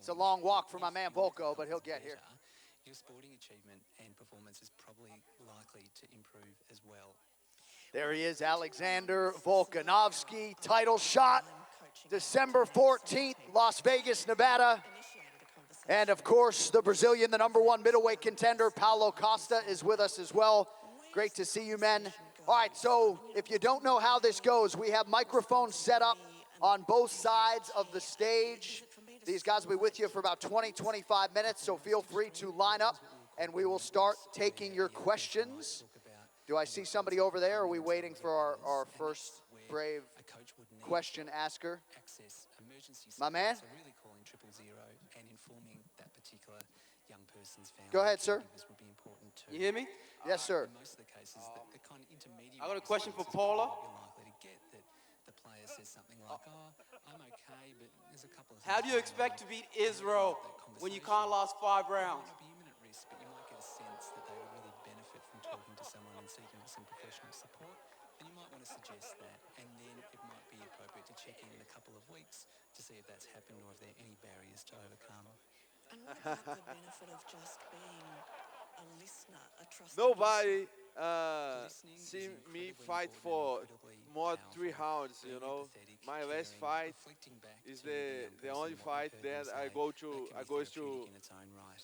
It's a long walk for my man Volko, but he'll get here. Your sporting achievement and performance is probably likely to improve as well. There he is, Alexander Volkanovski, title shot, December 14th, Las Vegas, Nevada. And of course, the Brazilian, the #1 middleweight contender, Paulo Costa, is with us as well. Great to see you, men. All right, so if you don't know how this goes, we have microphones set up on both sides of the stage. These guys will be with you for about 20, 25 minutes, so feel free to line up, and we will start taking your questions. Do I see somebody over there, or are we waiting for our first brave question asker? My man? Go ahead, sir. You hear me? Yes, sir. I got a question for Paula. How do you expect to beat Israel when you can't last 5 rounds? Suggest that, and then it might be appropriate to check in a couple of weeks to see if that's happened or if there are any barriers to overcome. And what about the benefit of just being a listener, a trusted Nobody see me fight for more 3 rounds, you know. My last fight is the only fight that I go to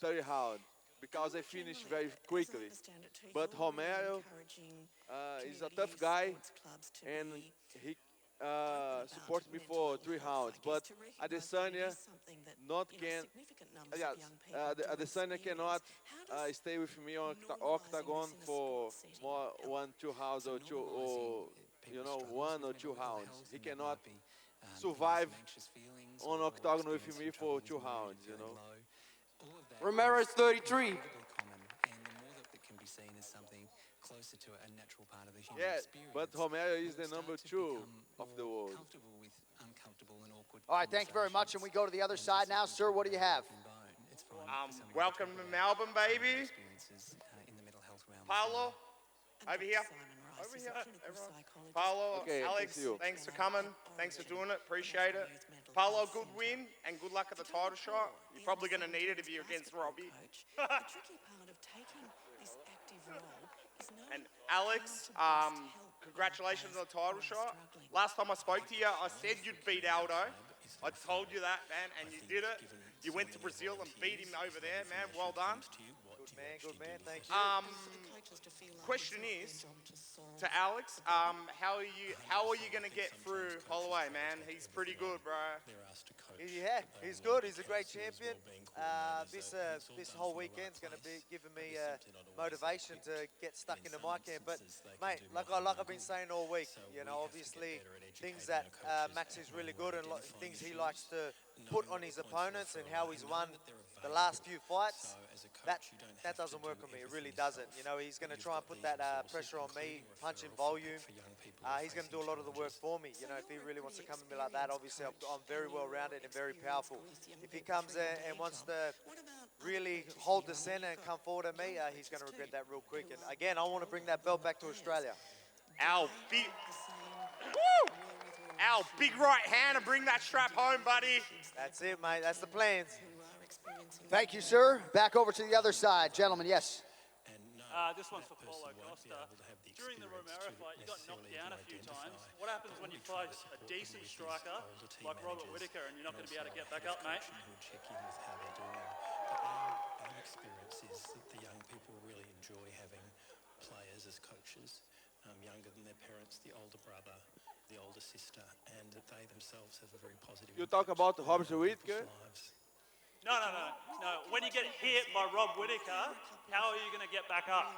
30 rounds because I finish very quickly. But Romero is a tough guy, and he supports me for 3 rounds. But Adesanya Adesanya cannot stay with me on octagon for more 1-2 rounds or 1 or 2 rounds. He cannot survive on octagon with me for 2 rounds, you know. Romero's 33. Yeah, but Romero is the #2 of the world. All right, thank you very much, and we go to the other side now. Sir, what do you have? Welcome to Melbourne, baby. Paulo, over here. Over here, everyone. Paulo, Okay, Alex, thanks for coming. Thanks for doing it. Appreciate it. Paulo, good win and good luck at the title shot. You're probably going to need it if you're against Robbie. And Alex, congratulations on the title shot. Last time I spoke to you, I said you'd beat Aldo. I told you that, man, and you did it. You went to Brazil and beat him over there, man. Well done. Good man, thank you. Question is to Alex, how are you gonna get through Holloway, man? He's pretty good, bro. Yeah, he's good. He's a great champion. This whole weekend's going to be giving me motivation to get stuck into my camp. But mate, like I've been saying all week, you know, obviously things that Max is really good and things he likes to put on his opponents and how he's won the last few fights. That doesn't work on me. It really doesn't. You know, he's going to try and put that pressure on me, punch in volume. He's going to do a lot of the work for me. You know, if he really wants to come at me like that, obviously I'm very well rounded and very powerful. If he comes in and wants to really hold the center and come forward at me, he's going to regret that real quick. And again, I want to bring that belt back to Australia. Our big right hand and bring that strap home, buddy. That's it, mate. That's the plans. Thank you, sir. Back over to the other side. Gentlemen, yes. This one's for Paulo Costa. During the Romero fight, you got knocked down a few times. What happens when you fight a decent striker like Robert Whittaker and you're not going to be able to get back up, mate? Our experience is that the young people really enjoy having players as coaches, younger than their parents, the older brother, the older sister, and that they themselves have a very positive. You talk about Robert Whittaker? No. When you get hit by Rob Whittaker, how are you going to get back up?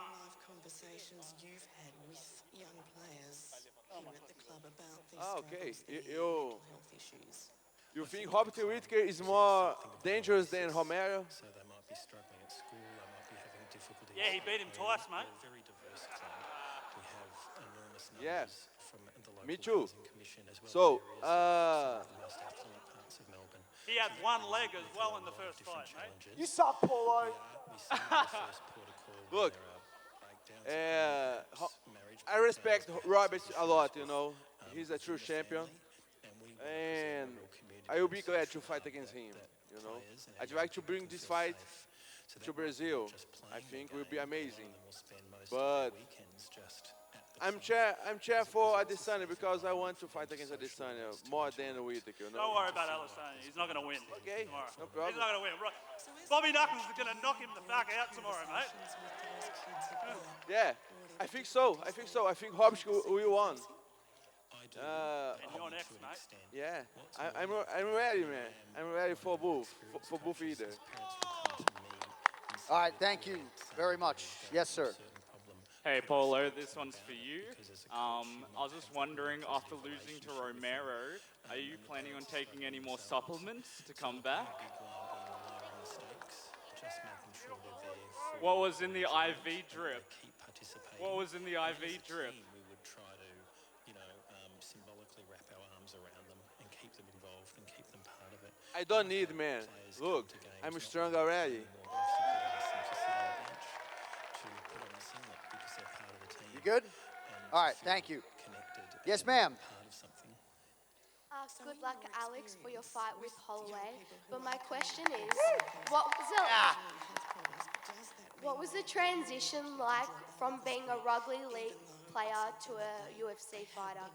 Conversations you've had with young players here at the club about these okay. health issues. You think Robert Whittaker is more dangerous than Romero? So they might be struggling at school, they might be having difficulties. Yeah, he beat him twice, mate. We're a very diverse club. We have enormous numbers from the local me too. commission as well. So, the most affluent parts of Melbourne. He had one leg as well in the first fight, mate. You suck, Paulo. Look, I respect Robert a lot, you know. He's a true champion. And I will be glad to fight against him. You know, I'd like to bring this fight to Brazil. I think will be amazing. But I'm cheer for Adesanya because I want to fight against Adesanya more than Whittaker. You know? Don't worry about Adesanya. He's not going to win Okay, tomorrow. no problem. He's not going to win. Bobby Knuckles is going to knock him the fuck out tomorrow, mate. Yeah, I think so. I think Hobbs will win. And you're next, mate. Yeah, I'm ready, man. I'm ready for both either. All right, thank you very much. Yes, sir. Hey, Paulo, this one's for you. I was just wondering, after losing to Romero, are you planning on taking any more supplements to come back? What was in the IV drip? What was in the IV drip? We would try to, symbolically wrap our arms around them and keep them involved and keep them part of it. I don't need, man. Look, I'm strong already. You good? All right, thank you. Yes, ma'am. Good luck, Alex, for your fight with Holloway. But my question is, what was the transition like from being a rugby league player to a UFC fighter?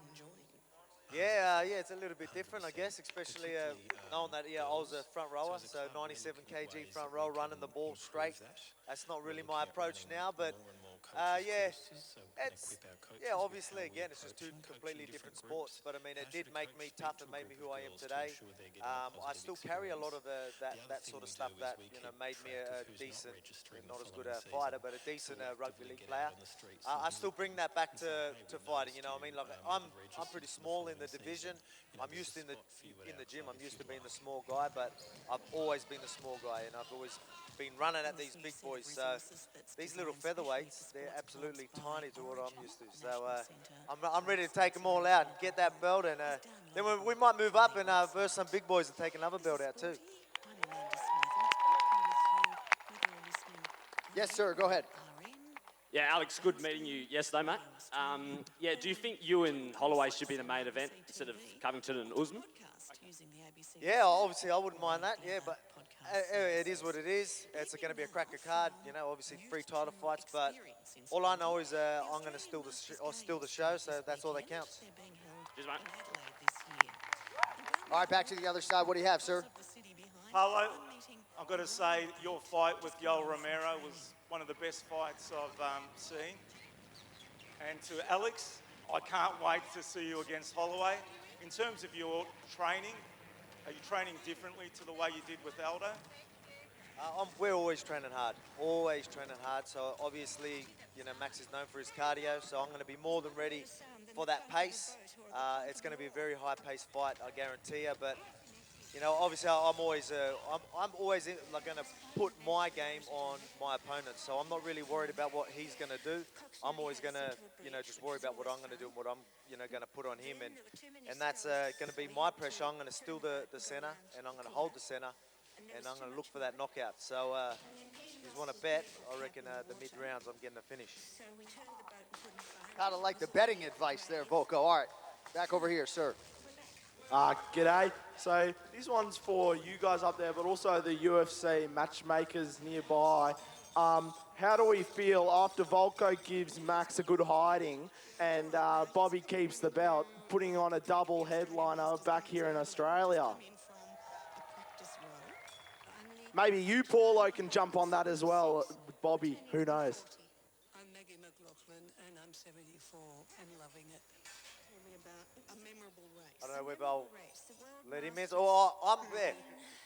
Yeah, it's a little bit different, I guess, especially knowing that I was a front rower, so 97 kg front row, running the ball straight. That's not really my approach now, but obviously, again, it's just two completely different sports. But I mean, it did make me tough and made me who I am today. I still carry a lot of that sort of stuff that made me a decent, not as good a fighter, but a decent rugby league player. I still bring that back to fighting. You know, what I mean, like I'm pretty small in the division. I'm used in the gym. I'm used to being the small guy, but I've always been the small guy, and I've always been running at these big boys. So these little featherweights, they're absolutely tiny to what I'm used to. So I'm ready to take them all out and get that belt, and then we might move up and verse some big boys and take another belt out too. Yes, sir, go ahead. Yeah, Alex, good meeting you yesterday, mate. Do you think you and Holloway should be the main event instead of Covington and Usman? Yeah, obviously I wouldn't mind that, but it is what it is. It's going to be a cracker card, obviously 3 title fights, but all I know is I'm going to steal the show, so that's all that counts. Cheers, mate. All right, back to the other side. What do you have, sir? Paulo, I've got to say your fight with Yoel Romero was one of the best fights I've seen. And to Alex, I can't wait to see you against Holloway. In terms of your training, are you training differently to the way you did with Aldo? We're always training hard, So obviously, Max is known for his cardio, so I'm going to be more than ready for that pace. It's going to be a very high-paced fight, I guarantee you. But obviously, I'm always going to put my game on my opponent. So I'm not really worried about what he's going to do. I'm always going to, just worry about what I'm going to do and what I'm, going to put on him. And that's going to be my pressure. I'm going to steal the center, and I'm going to hold the center, and I'm going to look for that knockout. So if you want to bet, I reckon the mid-rounds I'm getting a finish. Kind of like the betting advice there, Volko. All right, back over here, sir. G'day. So this one's for you guys up there, but also the UFC matchmakers nearby. How do we feel after Volko gives Max a good hiding and Bobby keeps the belt, putting on a double headliner back here in Australia? Maybe you, Paulo, can jump on that as well, Bobby. Who knows? I'm Maggie McLaughlin, and I'm 74 and loving it. Tell me about a memorable race. I don't know whether I'll let him in. Oh, I'm there.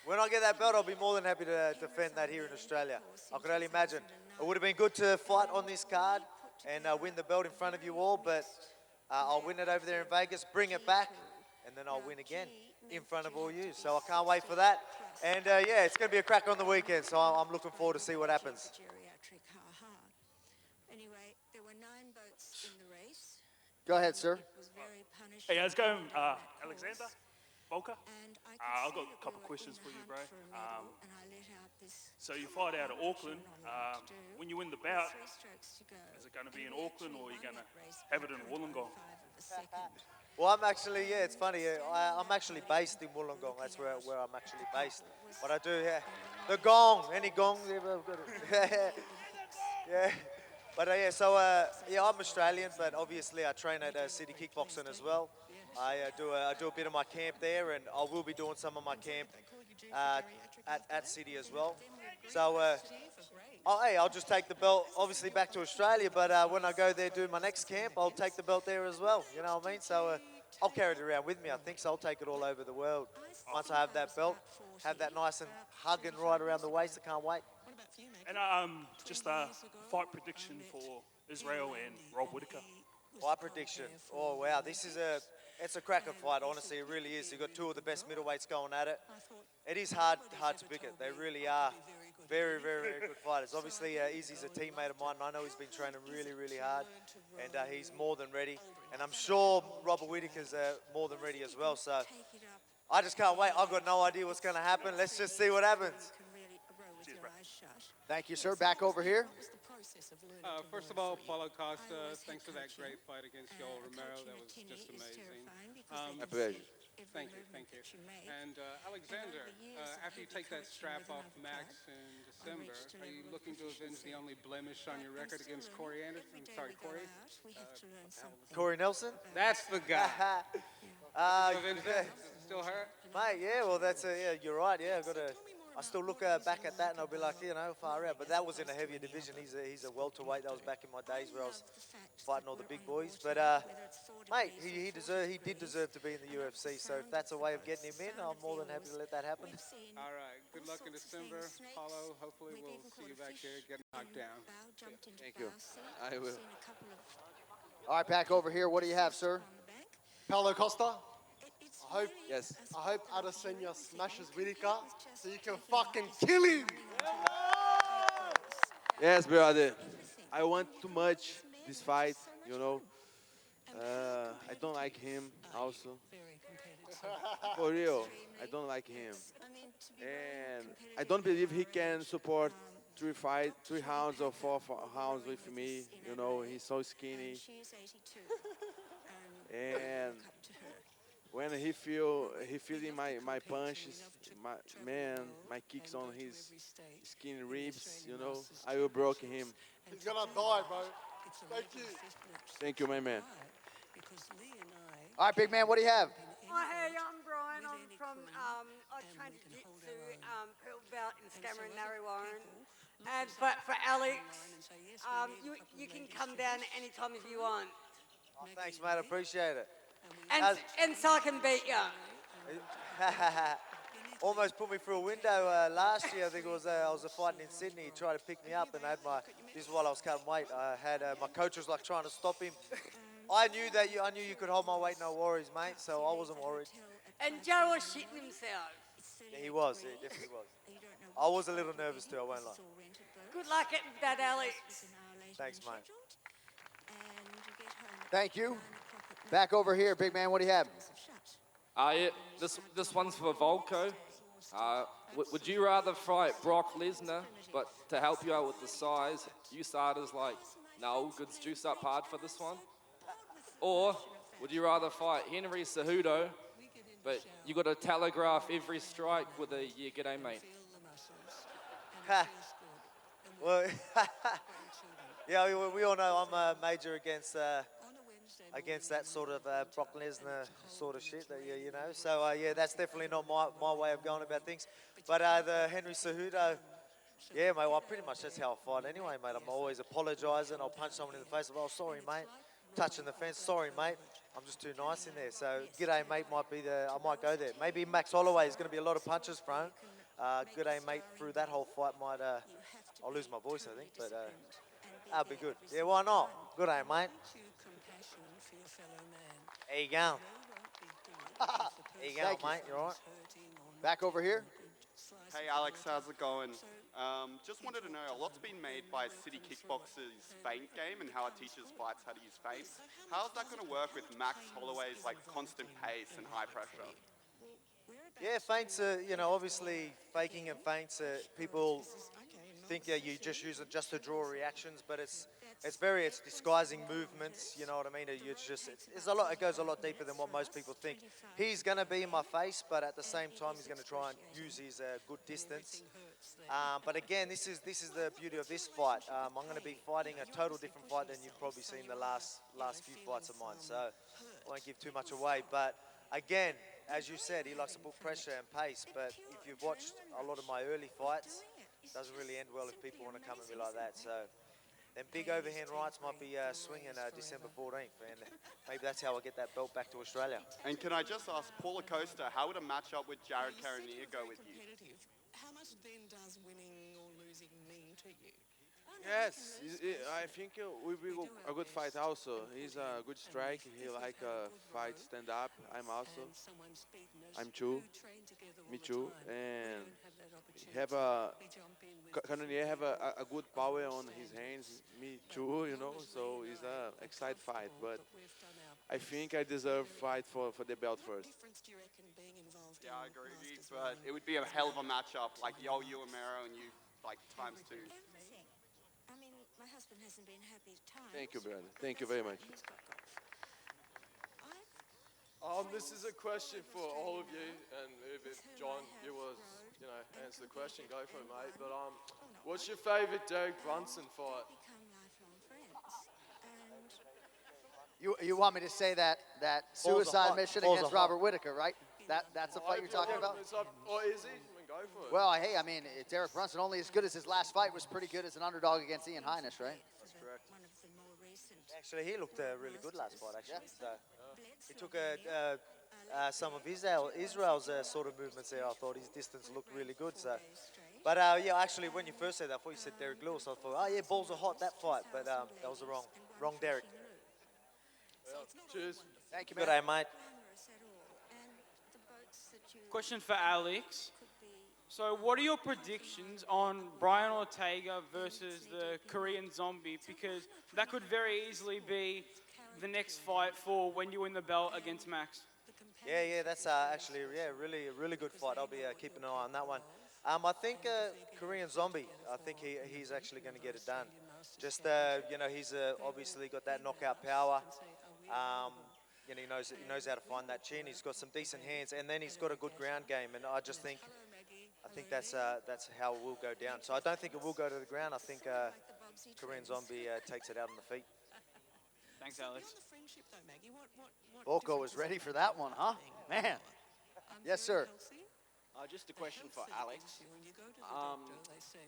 When I get that belt, I'll be more than happy to defend that here in Australia. I could only imagine. It would have been good to fight on this card and win the belt in front of you all, but I'll win it over there in Vegas, bring it back, and then I'll win again in front of all you. So I can't wait for that. And it's going to be a crack on the weekend, so I'm looking forward to see what happens. Anyway, there were 9 votes in the race. Go ahead, sir. Hey, how's it going, Alexander? Volker? I've got a couple of questions for you, bro. So you fight out of Auckland. When you win the bout, is it going to be in Auckland or are you going to have it in Wollongong? Well, I'm actually, yeah, it's funny. I'm actually based in Wollongong. That's where I'm actually based. But I do, yeah. The gong, any gong? Yeah. But yeah, so yeah, I'm Australian, but obviously I train at City Kickboxing as well. I do a bit of my camp there, and I will be doing some of my camp at City as well. So, hey, I'll just take the belt, obviously back to Australia, but when I go there do my next camp, I'll take the belt there as well. You know what I mean? So I'll carry it around with me. I think so. I'll take it all over the world. Once I have that belt, have that nice and hugging right around the waist. I can't wait. And just a fight prediction for Israel and Rob Whittaker. Fight prediction. Oh wow, it's a cracker fight. Honestly, it really is. You've got two of the best middleweights going at it. It is hard to pick it. They really are very, very, very good fighters. Obviously, Izzy's a teammate of mine, and I know he's been training really, really hard, and he's more than ready. And I'm sure Robert Whittaker's more than ready as well. So I just can't wait. I've got no idea what's going to happen. Let's just see what happens. Thank you, sir. Back over here. First of all, Paulo Costa, thanks for that great fight against Yoel Romero. That was just amazing. My pleasure. Thank you. And Alexander, after you take that strap off Max in December, are you looking to avenge the only blemish on your record against Corey Anderson? I'm sorry, Corey? Corey Nelson? That's the guy. Still hurt? Mate, yeah, well, yeah, you're right. Yeah, I still look back at that and I'll be like, you know, far out. But that was in a heavier division. He's a welterweight. That was back in my days where I was fighting all the big boys. But mate, he did deserve to be in the UFC. So if that's a way of getting him in, I'm more than happy to let that happen. All right. Good luck in December, Paulo. Hopefully we'll see you back here getting knocked down. Thank you. I will. All right, back over here. What do you have, sir? Paulo Costa. Yes. I hope Adesanya smashes Whittaker so you can fucking kill him. Yes, brother. I want too much this fight, you know. I don't like him also. For real, I don't like him. And I don't believe he can support 3 rounds or 4 rounds with me. You know, he's so skinny. And when he feeling my punches, my kicks on his skinny ribs, you know, I will broke him. He's gonna die, bro. Thank you. Thank you, my man. All right, big man, what do you have? Hi, hey, I'm Brian. I'm from, I trained jiu-jitsu, purple belt in Stammer and Narry Warren. And but for Alex, you can come down anytime if you want. Oh, thanks, mate. I appreciate it. And so I can beat you. Almost put me through a window last year. I think it was I was fighting in Sydney. He tried to pick me up, and I had this is while I was cutting weight. I had my coach was like trying to stop him. I knew you could hold my weight, no worries, mate. So I wasn't worried. And Joe was shitting himself. Yeah, he was. He definitely was. I was a little nervous too. I won't lie. Good luck getting that, Alex. Thanks, mate. Thank you. Back over here, big man, what do you have? Yeah, this one's for Volko. Would you rather fight Brock Lesnar, but to help you out with the size, you start as like, no, good juice up hard for this one? Or would you rather fight Henry Cejudo, but you got to telegraph every strike with a "yeah, g'day, mate"? Well, yeah, we all know I'm a major against that sort of Brock Lesnar sort of shit, you know. So yeah, that's definitely not my way of going about things. But the Henry Cejudo, yeah, mate. Well, pretty much that's how I fight anyway, mate. I'm always apologising. I'll punch someone in the face. Oh, sorry, mate. Touching the fence. Sorry, mate. I'm just too nice in there. So g'day, mate might be I might go there. Maybe Max Holloway is going to be a lot of punches thrown. G'day, mate. Through that whole fight, I'll lose my voice, I think. But that'll be good. Yeah, why not? G'day, mate. There you go. There you go, mate. You all right? Back over here. Hey, Alex, how's it going? Just wanted to know, a lot's been made by City Kickboxers' feint game and how it teaches fights how to use feints. How's that going to work with Max Holloway's constant pace and high pressure? Yeah, feints are, you know, obviously faking and feints, people think you just use it just to draw reactions, but it's disguising movements. You know what I mean? It's a lot. It goes a lot deeper than what most people think. He's going to be in my face, but at the same time, he's going to try and use his good distance. But again, this is the beauty of this fight. I'm going to be fighting a total different fight than you've probably seen the last few fights of mine. So I won't give too much away. But again, as you said, he likes to put pressure and pace. But if you've watched a lot of my early fights, it doesn't really end well if people want to come at me like that. So then big overhand rights might be swinging December 14th, and maybe that's how I get that belt back to Australia. And can I just ask, Paulo Costa, how would a matchup with Jared Cannonier go with you? How much then does winning or losing mean to you? Yes, I think it will be a good fight also. He's a good strike. He like fight stand up. I'm too. Me too. And have Cannonier have a good power on his hands. Me too, you know. So it's a exciting fight. But I think I deserve fight for the belt first. Yeah, I agree with you. But it would be a hell of a matchup, like Yoel Romero and you, like times two. I mean, my husband hasn't been happy times. Thank you, brother. Thank you very much. This is a question for all of you, and if John, you was, answer the question, go for it, mate. But what's your favourite Derek Brunson fight? You want me to say that suicide mission against Robert Whittaker, right? That's the fight you're talking about? Or is he? I mean, go for it. Well, hey, I mean, Derek Brunson, only as good as his last fight, was pretty good as an underdog against Ian Heinisch, right? That's correct. Actually, he looked really good last fight, actually. So he took some of Israel's sort of movements there. I thought his distance looked really good. So, but yeah, actually, when you first said that, I thought you said Derek Lewis. I thought, oh yeah, balls are hot, that fight. But that was the wrong Derek. Well, cheers. Thank you, man. Good day, mate. Question for Alex. So what are your predictions on Brian Ortega versus the Korean Zombie? Because that could very easily be the next fight for when you win the belt against Max. Yeah, that's actually, really good fight. I'll be keeping an eye on that one. I think Korean Zombie, I think he's actually going to get it done. Just, he's obviously got that knockout power. He knows how to find that chin. He's got some decent hands, and then he's got a good ground game. And I think that's how it will go down. So I don't think it will go to the ground. I think Korean Zombie takes it out on the feet. Thanks, Alex. Volko was ready for that one, huh? Man. Yes, sir. Just a question for Alex.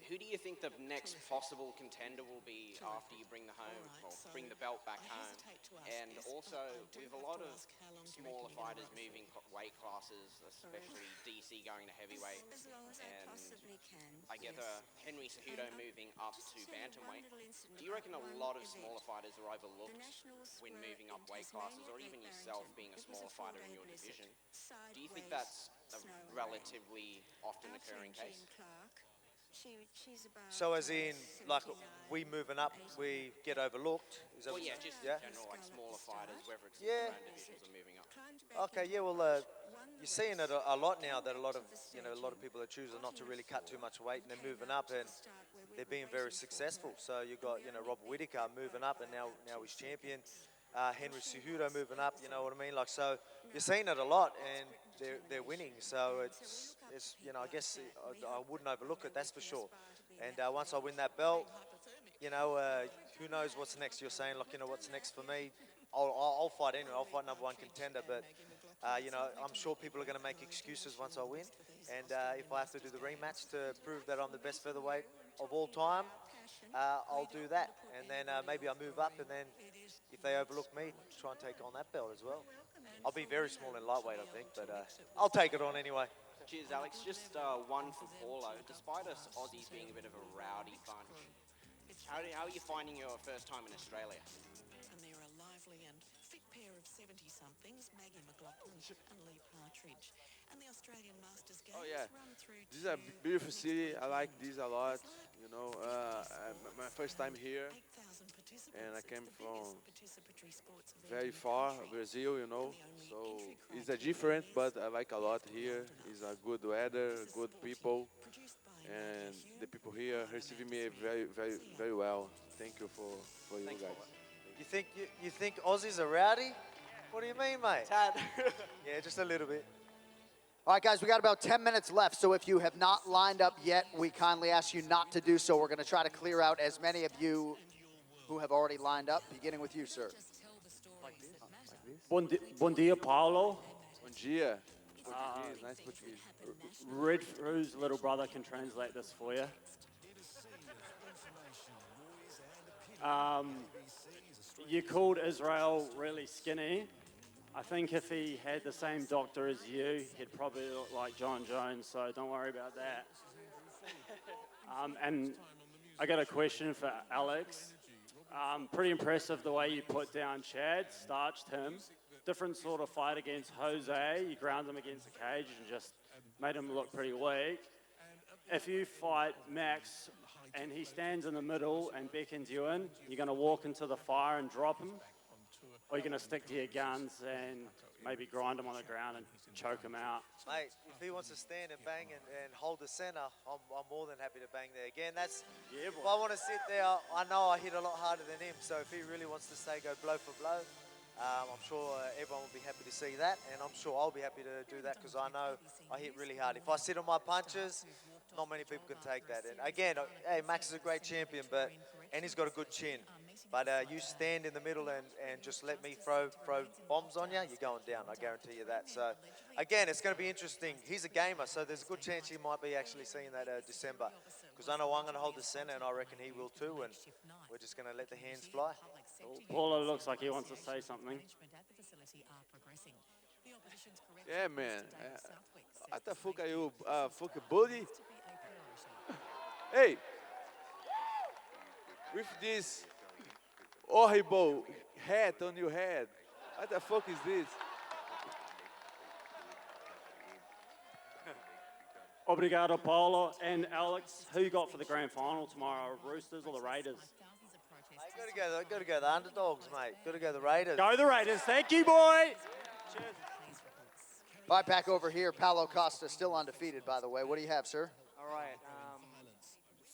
Who do you think the next possible contender will be after you bring bring the belt back home? And also, with a lot of smaller fighters moving weight classes, especially DC going to heavyweight, and I get Henry Cejudo moving up to bantamweight. Do you reckon a lot of smaller fighters are overlooked when moving up weight classes, or even yourself being a smaller fighter in your division? Do you think that's a relatively often occurring case? So as in, like, we moving up, we get overlooked? Is that Well, yeah, just in general, like smaller fighters, whether it's in Yeah. their own divisions or moving up. Okay, yeah, well, you're seeing it a lot now that a lot of people are choosing not to really cut too much weight, and they're moving up, and they're being very successful. So you got, Robert Whittaker moving up, and now he's champion. Henry Cejudo moving up, you know what I mean? Like, so you're seeing it a lot, and they're winning. So it's I guess I wouldn't overlook it, that's for sure. And once I win that belt, who knows what's next? You're saying, like, what's next for me? I'll fight anyway. I'll fight number one contender, but I'm sure people are going to make excuses once I win. And if I have to do the rematch to prove that I'm the best featherweight of all time, I'll do that. And then maybe I move up, and then if they overlook me, try and take on that belt as well. I'll be very small in lightweight, I think, but I'll take it on anyway. Cheers, Alex. Just one for Paulo. Despite us Aussies being a bit of a rowdy bunch, how are you finding your first time in Australia? And they're a lively and fit pair of 70-somethings, Maggie McLaughlin and Lee Partridge. And the Australian Masters Games Oh yeah, run through this is a beautiful city. I like this a lot. My first time here, and I came from very far, Brazil. So it's a different, but I like a lot here. It's a good weather, good people, and the people here receiving me very, very, very well. Thank you for you guys. You think Aussies are rowdy? What do you mean, mate? Yeah, just a little bit. All right, guys, we got about 10 minutes left, so if you have not lined up yet, we kindly ask you not to do so. We're going to try to clear out as many of you who have already lined up, beginning with you, sir. Bom dia, Paulo. Bom dia. Portuguese, nice Portuguese. Red Fru's little brother can translate this for you. You called Israel really skinny. I think if he had the same doctor as you, he'd probably look like John Jones, so don't worry about that. And I got a question for Alex. Pretty impressive the way you put down Chad, starched him. Different sort of fight against Jose. You ground him against the cage and just made him look pretty weak. If you fight Max and he stands in the middle and beckons you in, you're going to walk into the fire and drop him? Or you're going to stick to your guns and maybe grind him on the ground and choke him out? Mate, if he wants to stand and bang and hold the center, I'm more than happy to bang there. Again, that's, if I want to sit there, I know I hit a lot harder than him, so if he really wants to say go blow for blow, I'm sure everyone will be happy to see that, and I'm sure I'll be happy to do that because I know I hit really hard. If I sit on my punches, not many people can take that. And again, hey, Max is a great champion, and he's got a good chin. But you stand in the middle and just let me throw bombs on you, you're going down, I guarantee you that. So, again, it's going to be interesting. He's a gamer, so there's a good chance he might be actually seeing that December. Because I know I'm going to hold the center, and I reckon he will too, and we're just going to let the hands fly. Paulo looks like he wants to say something. Yeah, man. What the fuck are you, fucking bully? Hey, with this horrible hat on your head, what the fuck is this? Obrigado, Paulo. And Alex, who you got for the grand final tomorrow, Roosters or the Raiders? Got to go the underdogs, mate. Got to go the Raiders. Go the Raiders. Thank you, boy. Cheers. All right, back over here. Paulo Costa, still undefeated, by the way. What do you have, sir? All right.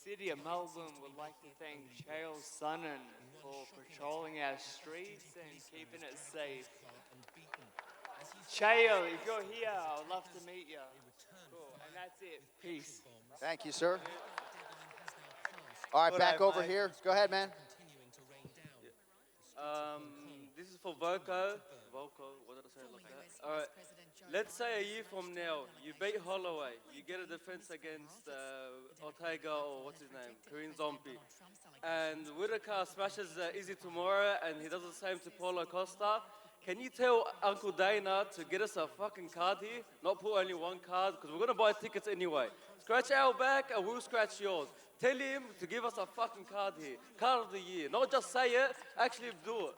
The city of Melbourne would like to thank Chael Sonnen for patrolling our streets and keeping it safe. Chael, if you're here, I would love to meet you. Cool. And that's it. Peace. Thank you, sir. All right, back over here. Go ahead, man. This is for Volko, what did I say like that? All right, let's say a year from now, you beat Holloway, you get a defense against Ortega or what's his name, Korean Zombie. And Whitaker smashes Izzy tomorrow and he does the same to Paulo Costa. Can you tell Uncle Dana to get us a fucking card here? Not put only one card, because we're going to buy tickets anyway. Scratch our back and we'll scratch yours. Tell him to give us a fucking card here. Card of the year. Not just say it, actually do it.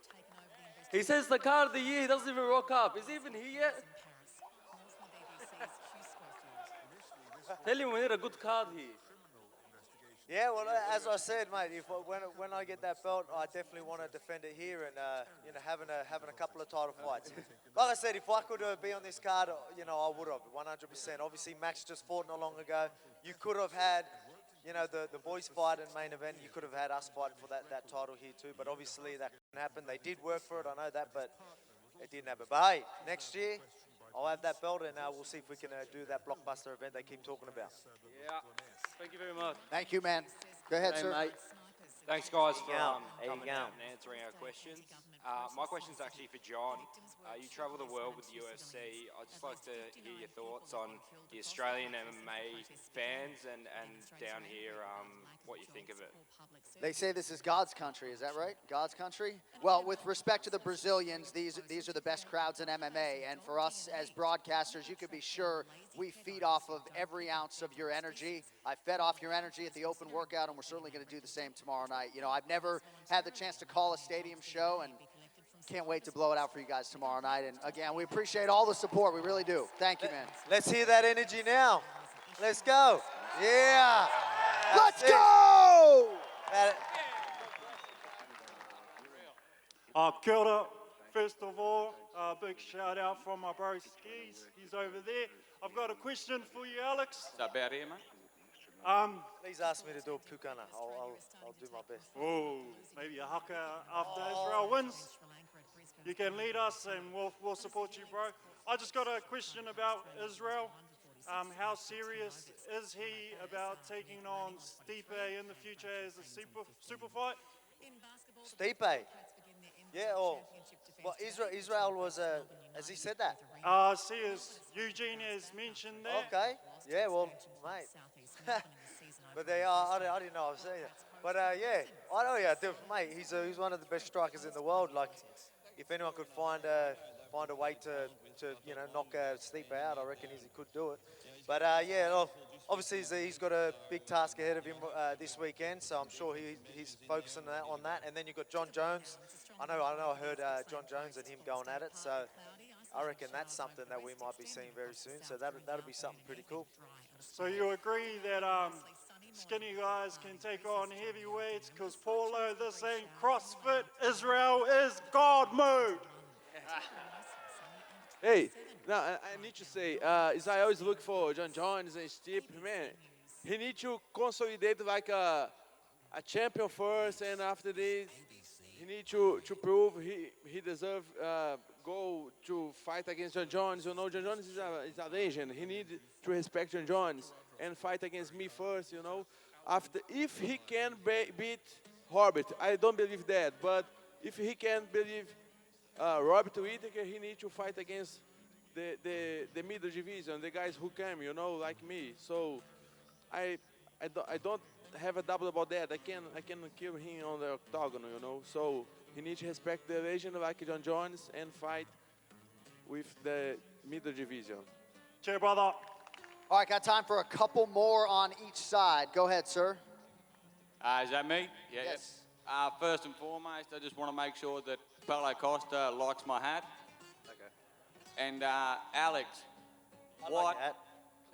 He says the card of the year, he doesn't even rock up. Is he even here yet? Tell him we need a good card here. Yeah, well, as I said, mate, when I get that belt, I definitely want to defend it here and having a couple of title fights. Like I said, if I could be on this card, I would have 100%. Obviously, Max just fought not long ago. You could have had, the boys fight in main event. You could have had us fight for that title here too. But obviously that didn't happen. They did work for it, I know that, but it didn't happen. But hey, next year I'll have that belt and we'll see if we can do that blockbuster event they keep talking about. Yeah. Thank you very much. Thank you, man. Go ahead, Hey, sir. mate. Thanks, guys, for There you coming go. out and answering our questions. My question's actually for John. You travel the world with the UFC. I'd just like to hear your thoughts on the Australian MMA fans and down here, what you think of it. They say this is God's country. Is that right? God's country? Well, with respect to the Brazilians, these are the best crowds in MMA. And for us as broadcasters, you can be sure we feed off of every ounce of your energy. I fed off your energy at the open workout, and we're certainly going to do the same tomorrow night. I've never had the chance to call a stadium show, and can't wait to blow it out for you guys tomorrow night. And again, we appreciate all the support. We really do. Thank you, man. Let's hear that energy now. Let's go. Yeah. Let's go! Kia ora. First of all, a big shout out from my bro Skis. He's over there. I've got a question for you, Alex. Is that about here, mate? Please ask me to do a pukana. I'll do my best. Oh, maybe a haka after Israel wins. You can lead us and we'll support you, bro. I just got a question about Israel. How serious is he about taking on Stipe in the future as a super fight? Stipe? Yeah, well, Israel was, has he said that? See, as Eugene has mentioned that. Okay, yeah, well, mate. But they are, I didn't know I was saying that. But yeah, I know, yeah, mate, he's one of the best strikers in the world. Like, if anyone could find a way to knock Stipe out, I reckon he could do it. But yeah, look, obviously he's got a big task ahead of him this weekend, so I'm sure he's focusing on that. And then you've got John Jones. I know. I heard John Jones and him going at it, so I reckon that's something that we might be seeing very soon. So that'll be something pretty cool. So you agree that skinny guys can take on heavyweights? Because Paulo, this ain't CrossFit. Israel is God mode. Hey, now I need to say, is I always look for John Jones and Stipe, man. He needs to consolidate like a champion first, and after this, he needs to prove he deserves go to fight against John Jones. You know, John Jones is a legend. He needs to respect John Jones and fight against me first. You know, if he can beat Robert, I don't believe that, but if he can believe Robert Whittaker, he needs to fight against the middle division, the guys who came, you know, like me. So I don't have a doubt about that. I can kill him on the octagon, you know. So he needs to respect the legend like John Jones and fight with the middle division. Cheer, brother. All right, got time for a couple more on each side. Go ahead, sir. Is that me? Yeah. Yes. First and foremost, I just want to make sure that Paulo Costa likes my hat. Okay. And Alex, I like that.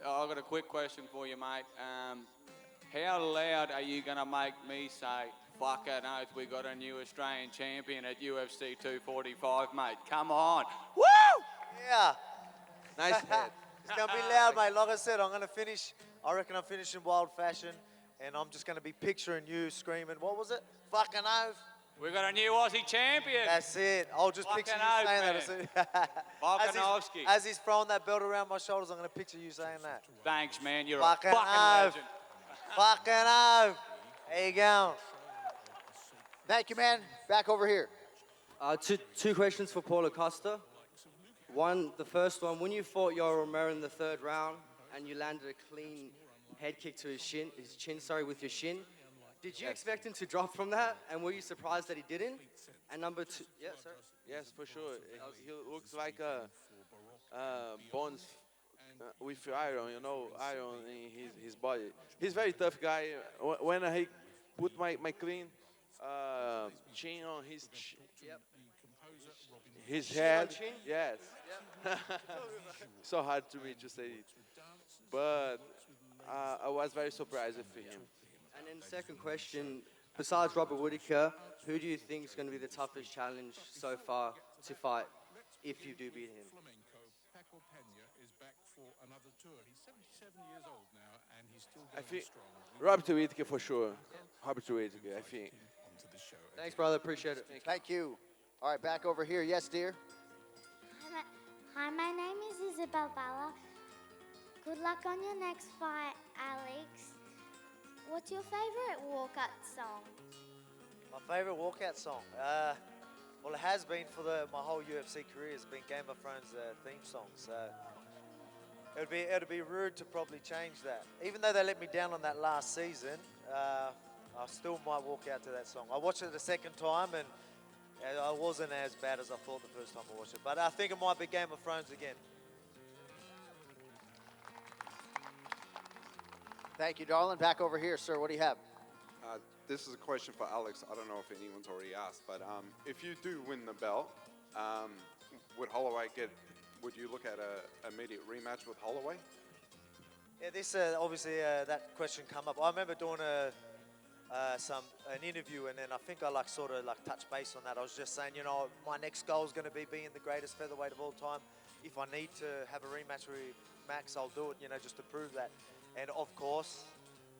I've got a quick question for you, mate. How loud are you going to make me say, fucking oath, we got a new Australian champion at UFC 245, mate? Come on. Woo! Yeah. Nice head. It's going to be loud, mate. Like I said, I reckon I'm finishing wild fashion, and I'm just going to be picturing you screaming, what was it? Fucking oath. We got a new Aussie champion. That's it. I'll just picture you saying that. Volkanovski. As he's throwing that belt around my shoulders, I'm going to picture you saying that. Thanks, man. You're Fucking a fucking oath. legend. Fucking oath. There you go. Thank you, man. Back over here. Two questions for Paulo Costa. The first one, when you fought Yoel Romero in the third round and you landed a clean head kick to his chin, with your shin, did you expect him to drop from that? And were you surprised that he didn't? And number two, yeah, sir? Yes, for sure. He looks like bones with iron, you know, iron in his body. He's a very tough guy. When I put my clean chin on his head, yes. So hard to me to say it. But I was very surprised with him. And then second question, besides Robert Whittaker, who do you think is going to be the toughest challenge so far to fight if you do beat him? I think Robert Whittaker for sure. Robert Whittaker, I think. Thanks, brother. Appreciate it. Thank you. All right, back over here. Yes, dear. Hi, my name is Isabel Bala. Good luck on your next fight, Alex. What's your favorite walkout song? My favorite walkout song? Well, it has been for my whole UFC career. It's been Game of Thrones theme song. So it'd be rude to probably change that. Even though they let me down on that last season, I still might walk out to that song. I watched it the second time, and it wasn't as bad as I thought the first time I watched it. But I think it might be Game of Thrones again. Thank you, darling. Back over here, sir. What do you have? This is a question for Alex. I don't know if anyone's already asked, but if you do win the belt, would you look at an immediate rematch with Holloway? Yeah, this obviously that question come up. I remember doing an interview, and then I think I sort of touched base on that. I was just saying, you know, my next goal is going to be being the greatest featherweight of all time. If I need to have a rematch with Max, I'll do it, you know, just to prove that. And of course,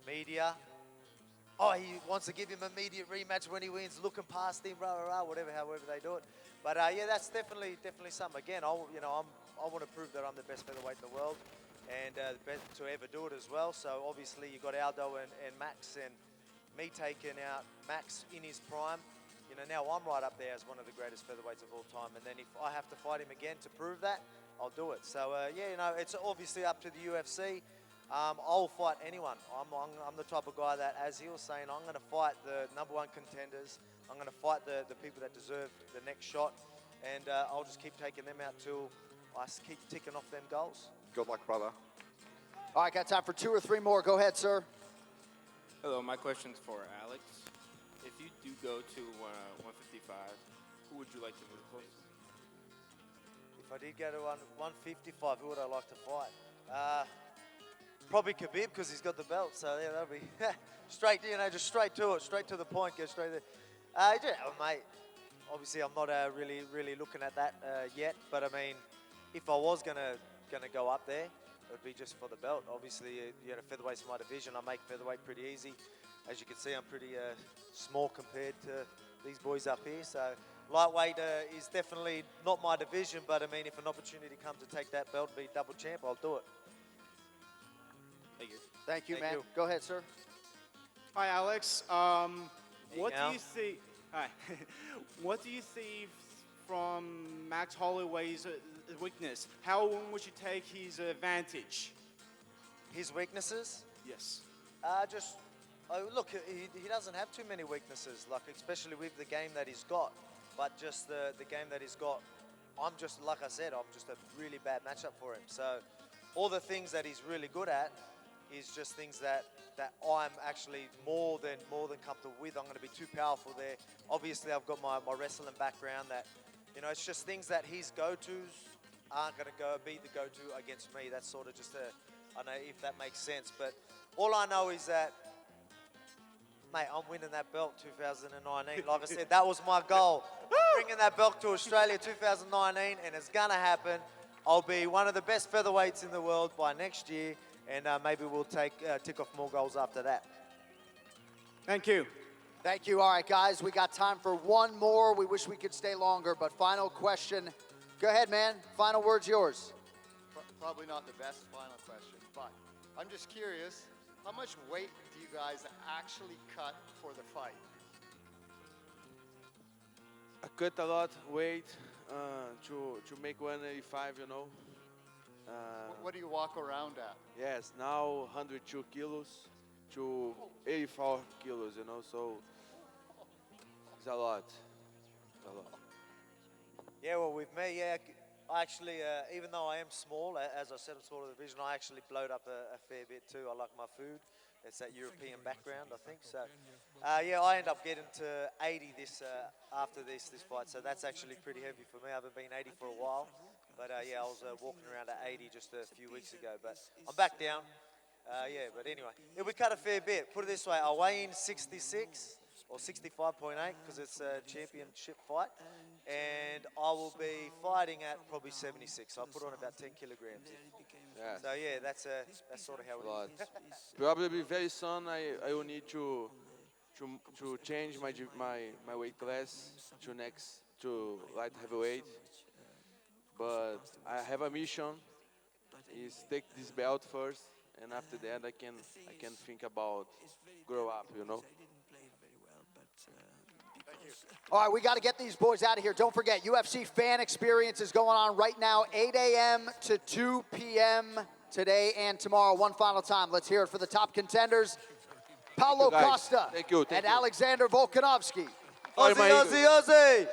media. Oh, he wants to give him immediate rematch when he wins, looking past him, whatever, however they do it. But yeah, that's definitely something. Again, I want to prove that I'm the best featherweight in the world, and the best to ever do it as well. So obviously you got Aldo and Max, and me taking out Max in his prime. You know, now I'm right up there as one of the greatest featherweights of all time. And then if I have to fight him again to prove that, I'll do it. So yeah, you know, it's obviously up to the UFC. I'll fight anyone. I'm the type of guy that, as he was saying, I'm going to fight the #1 contenders. I'm going to fight the people that deserve the next shot. And I'll just keep taking them out till I keep ticking off them goals. Good luck, brother. All right, got time for 2 or 3 more. Go ahead, sir. Hello, my question's for Alex. If you do go to 155, who would you like to move close? If I did go to 155, who would I like to fight? Probably Khabib, because he's got the belt. So yeah, that'll be straight, you know, just straight to it, straight to the point, go straight there. Yeah, mate, obviously I'm not really looking at that yet, but I mean, if I was gonna go up there, it would be just for the belt. Obviously, you know, featherweight's my division. I make featherweight pretty easy. As you can see, I'm pretty small compared to these boys up here. So lightweight is definitely not my division, but I mean, if an opportunity comes to take that belt, be double champ, I'll do it. Thank you. Thank you, man. Go ahead, sir. Hi, Alex. What do Al. you see? Hi. What do you see from Max Holloway's weakness? How would you take his advantage? His weaknesses? Yes. Look, he doesn't have too many weaknesses, like especially with the game that he's got. But just the game that he's got, I'm just, like I said, I'm just a really bad matchup for him. So all the things that he's really good at is just things that I'm actually more than comfortable with. I'm going to be too powerful there. Obviously, I've got my wrestling background that, you know, it's just things that his go-tos aren't going to be the go-to against me. That's sort of just I don't know if that makes sense. But all I know is that, mate, I'm winning that belt 2019. Like I said, that was my goal. Bringing that belt to Australia 2019, and it's going to happen. I'll be one of the best featherweights in the world by next year, and maybe we'll tick off more goals after that. Thank you. Thank you. All right, guys, we got time for one more. We wish we could stay longer, but final question. Go ahead, man. Final word's yours. Probably not the best final question, but I'm just curious, how much weight do you guys actually cut for the fight? I cut a lot weight to make 185, you know. What do you walk around at? Yes, now 102 kilos to 84 kilos, you know, so it's a lot. It's a lot. Yeah, well, with me, yeah, I actually, even though I am small, as I said, I'm small of the division, I actually blowed up a fair bit too. I like my food. It's that European background, I think. So, yeah, I end up getting to 80 after this fight. So that's actually pretty heavy for me. I haven't been 80 for a while. But, yeah, I was walking around at 80 just a few weeks ago. But I'm back down. Yeah, but anyway, we cut a fair bit. Put it this way, I weigh in 66 or 65.8 because it's a championship fight. And I will be fighting at probably 76. So I put on about 10 kilograms. Yeah. So yeah, that's sort of how it is. Probably very soon I will need to change my weight class to light heavyweight. But I have a mission: is take this belt first, and after that I can think about grow up, you know. All right, we got to get these boys out of here. Don't forget, UFC fan experience is going on right now, 8 a.m. to 2 p.m. today and tomorrow. One final time. Let's hear it for the top contenders, Paulo Costa and Alexander Volkanovski. Aussie, Aussie, Aussie!